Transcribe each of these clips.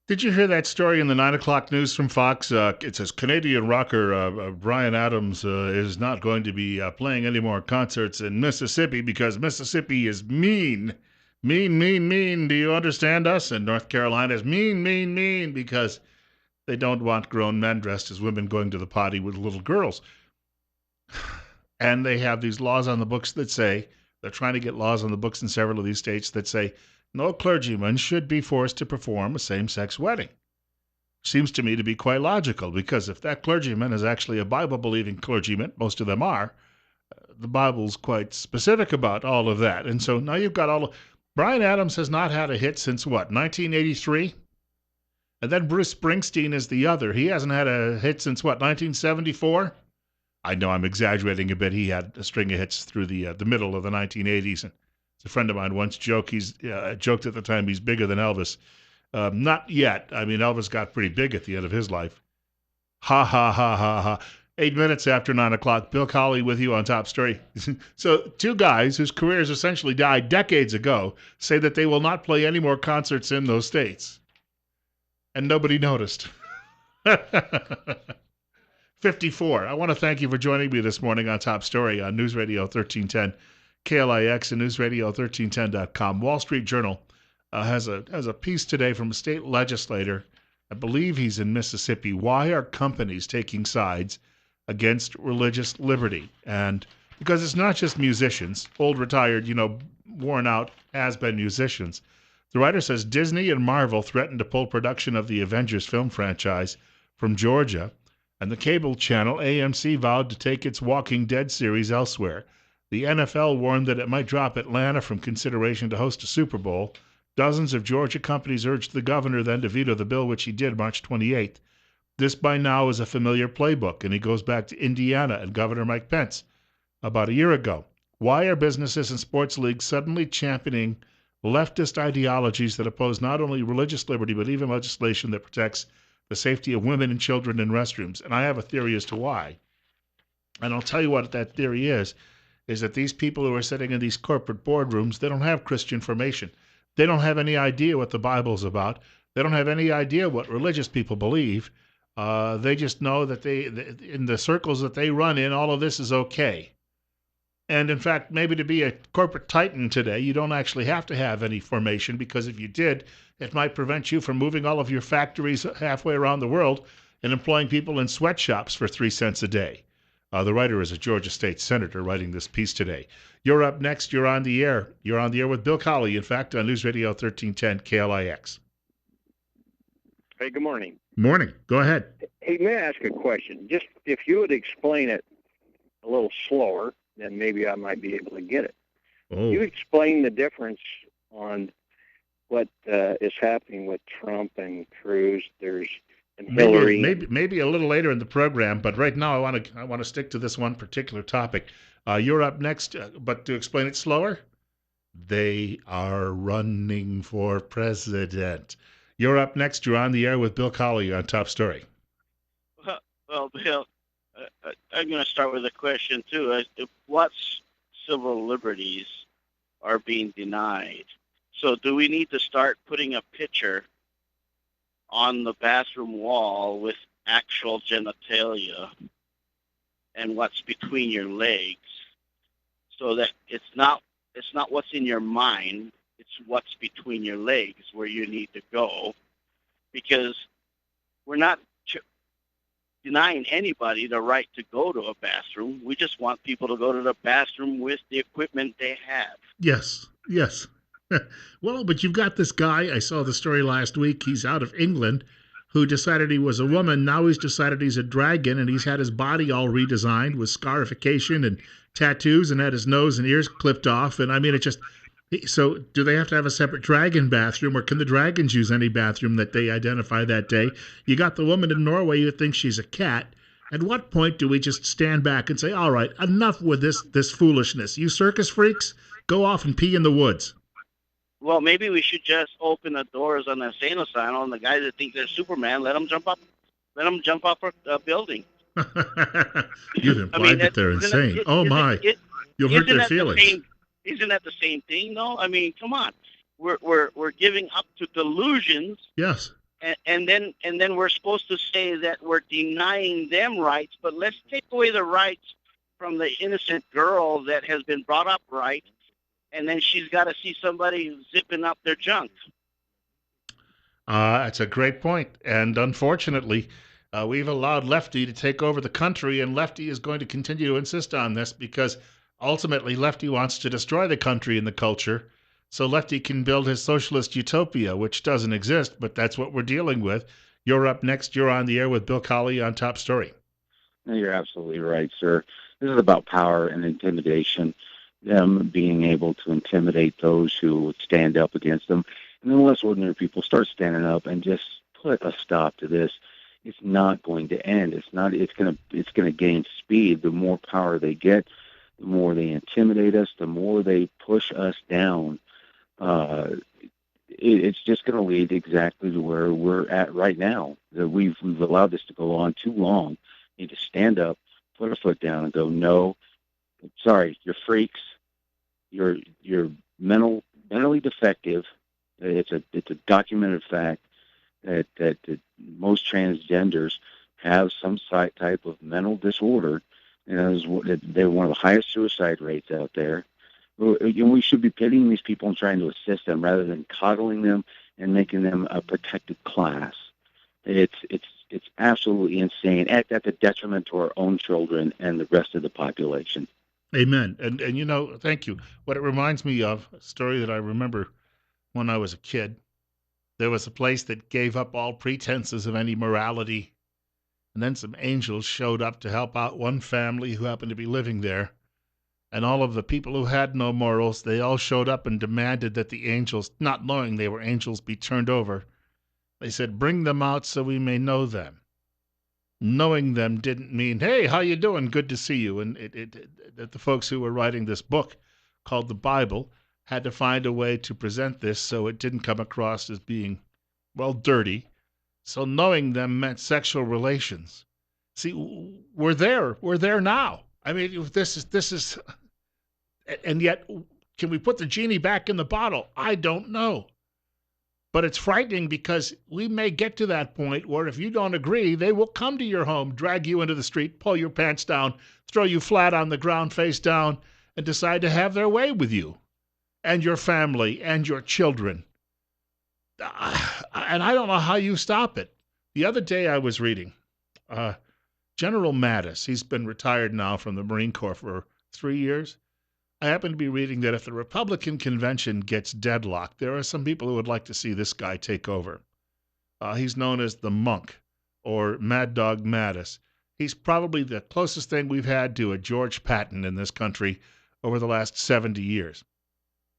Did you hear that story in the 9 o'clock news from Fox? It says Canadian rocker Brian Adams is not going to be playing any more concerts in Mississippi because Mississippi is mean. Mean, mean, mean. Do you understand us? And North Carolina is mean, mean, mean because they don't want grown men dressed as women going to the potty with little girls. And they have these laws on the books that say, they're trying to get laws on the books in several of these states that say no clergyman should be forced to perform a same sex wedding. Seems to me to be quite logical because if that clergyman is actually a Bible believing clergyman, most of them are, the Bible's quite specific about all of that. And so now you've got Brian Adams has not had a hit since what, 1983? And then Bruce Springsteen is the other. He hasn't had a hit since what, 1974? I know I'm exaggerating a bit. He had a string of hits through the middle of the 1980s. And a friend of mine once joked at the time he's bigger than Elvis. Not yet. I mean, Elvis got pretty big at the end of his life. Ha, ha, ha, ha, ha. 8 minutes after 9 o'clock, Bill Colley with you on Top Story. So two guys whose careers essentially died decades ago say that they will not play any more concerts in those states. And nobody noticed. 54. I want to thank you for joining me this morning on Top Story on News Radio 1310, KLIX, and newsradio1310.com. Wall Street Journal has a piece today from a state legislator. I believe he's in Mississippi. Why are companies taking sides against religious liberty? And because it's not just musicians, old, retired, worn out, has-been musicians. The writer says Disney and Marvel threatened to pull production of the Avengers film franchise from Georgia, and the cable channel AMC vowed to take its Walking Dead series elsewhere. The NFL warned that it might drop Atlanta from consideration to host a Super Bowl. Dozens of Georgia companies urged the governor then to veto the bill, which he did March 28th. This by now is a familiar playbook, and he goes back to Indiana and Governor Mike Pence about a year ago. Why are businesses and sports leagues suddenly championing leftist ideologies that oppose not only religious liberty, but even legislation that protects the safety of women and children in restrooms? And I have a theory as to why. And I'll tell you what that theory is that these people who are sitting in these corporate boardrooms, they don't have Christian formation. They don't have any idea what the Bible's about. They don't have any idea what religious people believe. They just know that in the circles that they run in, all of this is okay. And in fact, maybe to be a corporate titan today, you don't actually have to have any formation, because if you did, it might prevent you from moving all of your factories halfway around the world and employing people in sweatshops for 3 cents a day. The writer is a Georgia state senator writing this piece today. You're up next. You're on the air. You're on the air with Bill Colley, in fact, on News Radio 1310 KLIX. Hey, good morning. Morning. Go ahead. Hey, may I ask a question? Just if you would explain it a little slower, then maybe I might be able to get it. Oh. You explain the difference on what is happening with Trump and Cruz. And Hillary. Maybe a little later in the program, but right now I want to stick to this one particular topic. You're up next, but to explain it slower, they are running for president. You're up next. You're on the air with Bill Colley on Top Story. Well, Bill, I'm going to start with a question, too. What civil liberties are being denied? So do we need to start putting a picture on the bathroom wall with actual genitalia and what's between your legs, so that it's not what's in your mind, it's what's between your legs where you need to go? Because we're not denying anybody the right to go to a bathroom. We just want people to go to the bathroom with the equipment they have. Yes. Well, but you've got this guy, I saw the story last week, he's out of England, who decided he was a woman. Now he's decided he's a dragon, and he's had his body all redesigned with scarification and tattoos, and had his nose and ears clipped off. And I mean, so do they have to have a separate dragon bathroom, or can the dragons use any bathroom that they identify that day? You got the woman in Norway who thinks she's a cat. At what point do we just stand back and say, all right, enough with this foolishness? You circus freaks, go off and pee in the woods. Well, maybe we should just open the doors on the insane asylum, and the guys that think they're Superman, let them jump off a building. You've implied that they're insane. You'll hurt their feelings. Isn't that the same thing, though? I mean, come on. We're giving up to delusions. Yes. and then we're supposed to say that we're denying them rights, but let's take away the rights from the innocent girl that has been brought up right, and then she's got to see somebody zipping up their junk. That's a great point. And unfortunately, we've allowed Lefty to take over the country, and Lefty is going to continue to insist on this because ultimately Lefty wants to destroy the country and the culture so Lefty can build his socialist utopia, which doesn't exist, but that's what we're dealing with. You're up next. You're on the air with Bill Colley on Top Story. No, you're absolutely right, sir. This is about power and intimidation, them being able to intimidate those who would stand up against them. And then less ordinary people start standing up and just put a stop to this. It's not going to end. It's going to gain speed. The more power they get, the more they intimidate us, the more they push us down. It's just going to lead exactly to where we're at right now. That we've allowed this to go on too long. We need to stand up, put our foot down, and go, no, sorry, you're freaks. You're mentally defective. It's a documented fact that most transgenders have some type of mental disorder. They're one of the highest suicide rates out there. We should be pitying these people and trying to assist them rather than coddling them and making them a protected class. It's absolutely insane at the detriment to our own children and the rest of the population. Amen. And thank you. What it reminds me of, a story that I remember when I was a kid, there was a place that gave up all pretenses of any morality. And then some angels showed up to help out one family who happened to be living there. And all of the people who had no morals, they all showed up and demanded that the angels, not knowing they were angels, be turned over. They said, bring them out so we may know them. Knowing them didn't mean, hey, how you doing? Good to see you. And the folks who were writing this book called the Bible had to find a way to present this so it didn't come across as being, well, dirty. So knowing them meant sexual relations. See, we're there now. I mean, this is, and yet, can we put the genie back in the bottle? I don't know. But it's frightening because we may get to that point where if you don't agree, they will come to your home, drag you into the street, pull your pants down, throw you flat on the ground face down, and decide to have their way with you and your family and your children. And I don't know how you stop it. The other day I was reading General Mattis. He's been retired now from the Marine Corps for 3 years. I happen to be reading that if the Republican convention gets deadlocked, there are some people who would like to see this guy take over. He's known as the Monk, or Mad Dog Mattis. He's probably the closest thing we've had to a George Patton in this country over the last 70 years.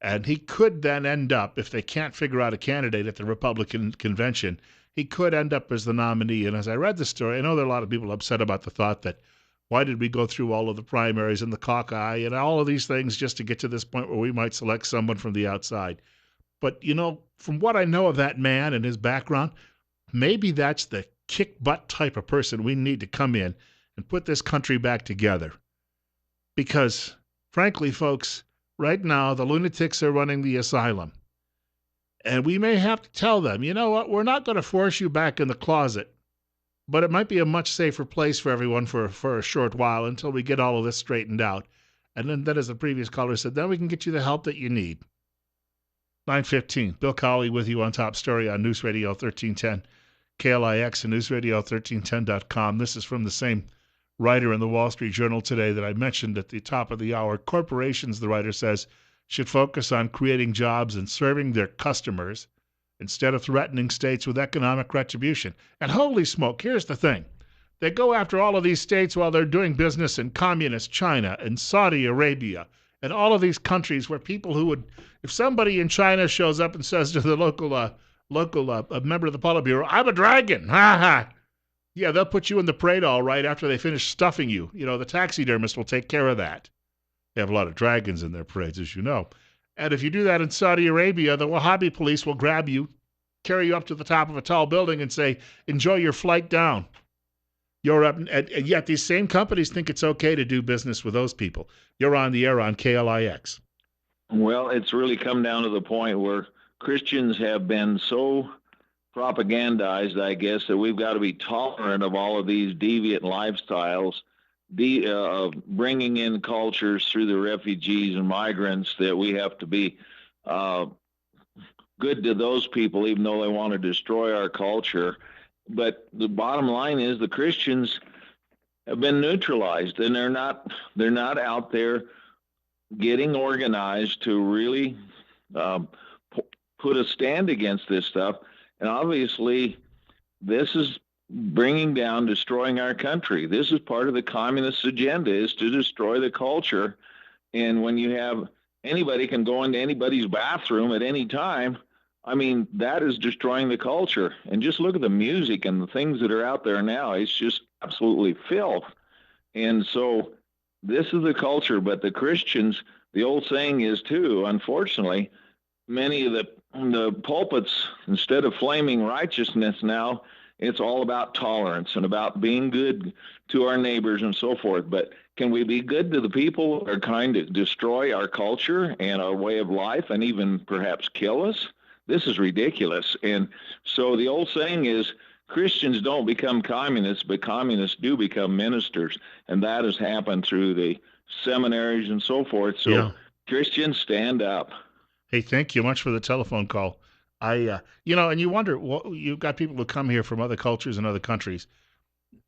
And he could then end up, if they can't figure out a candidate at the Republican convention, he could end up as the nominee. And as I read the story, I know there are a lot of people upset about the thought that why did we go through all of the primaries and the caucus and all of these things just to get to this point where we might select someone from the outside? But, from what I know of that man and his background, maybe that's the kick-butt type of person we need to come in and put this country back together. Because, frankly, folks, right now the lunatics are running the asylum. And we may have to tell them, you know what, we're not going to force you back in the closet. But it might be a much safer place for everyone for a short while until we get all of this straightened out. And then, as the previous caller said, then we can get you the help that you need. 9:15, Bill Colley with you on Top Story on News Radio 1310, KLIX and newsradio1310.com. This is from the same writer in the Wall Street Journal today that I mentioned at the top of the hour. Corporations, the writer says, should focus on creating jobs and serving their customers instead of threatening states with economic retribution. And holy smoke, here's the thing. They go after all of these states while they're doing business in communist China and Saudi Arabia and all of these countries where people who would, if somebody in China shows up and says to the local member of the Politburo, I'm a dragon, ha ha. Yeah, they'll put you in the parade all right after they finish stuffing you. The taxidermist will take care of that. They have a lot of dragons in their parades, as you know. And if you do that in Saudi Arabia, the Wahhabi police will grab you, carry you up to the top of a tall building and say, enjoy your flight down. You're up, and yet these same companies think it's okay to do business with those people. You're on the air on KLIX. Well, it's really come down to the point where Christians have been so propagandized, I guess, that we've got to be tolerant of all of these deviant lifestyles, bringing in cultures through the refugees and migrants, that we have to be uh, good to those people, even though they want to destroy our culture. But the bottom line is the Christians have been neutralized, and they're not out there getting organized to really um, put a stand against this stuff. And obviously, this is bringing down, destroying our country. This is part of the communist agenda, is to destroy the culture. And when you have anybody can go into anybody's bathroom at any time, I mean, that is destroying the culture. And just look at the music and the things that are out there now. It's just absolutely filth. And so this is the culture. But the Christians, the old saying is too, unfortunately, many of the pulpits, instead of flaming righteousness now, it's all about tolerance and about being good to our neighbors and so forth. But can we be good to the people that are trying to destroy our culture and our way of life and even perhaps kill us? This is ridiculous. And so the old saying is, Christians don't become communists, but communists do become ministers. And that has happened through the seminaries and so forth. So Yeah. Christians, stand up. Hey, thank you much for the telephone call. And you wonder, you've got people who come here from other cultures and other countries.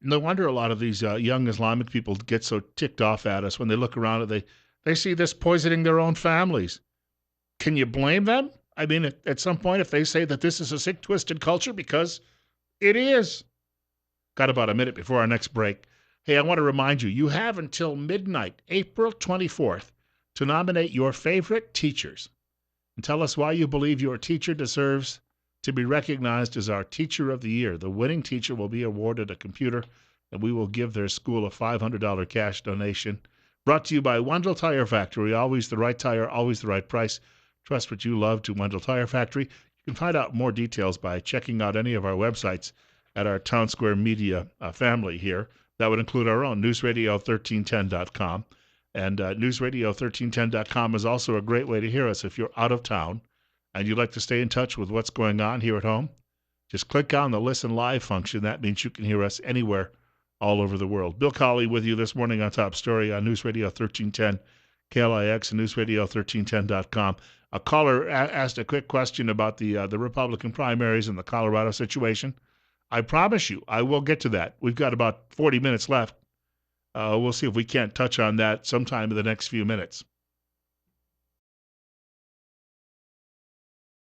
No wonder a lot of these young Islamic people get so ticked off at us when they look around and they see this poisoning their own families. Can you blame them? I mean, at some point, if they say that this is a sick, twisted culture, because it is. Got about a minute before our next break. Hey, I want to remind you, you have until midnight, April 24th, to nominate your favorite teachers and tell us why you believe your teacher deserves to be recognized as our Teacher of the Year. The winning teacher will be awarded a computer, and we will give their school a $500 cash donation. Brought to you by Wendell Tire Factory. Always the right tire, always the right price. Trust what you love to Wendell Tire Factory. You can find out more details by checking out any of our websites at our Town Square Media family here. That would include our own, newsradio1310.com. And newsradio1310.com is also a great way to hear us if you're out of town and you'd like to stay in touch with what's going on here at home. Just click on the Listen Live function. That means you can hear us anywhere all over the world. Bill Colley with you this morning on Top Story on News Radio 1310, KLIX, and newsradio1310.com. A caller asked a quick question about the Republican primaries and the Colorado situation. I promise you, I will get to that. We've got about 40 minutes left. We'll see if we can't touch on that sometime in the next few minutes.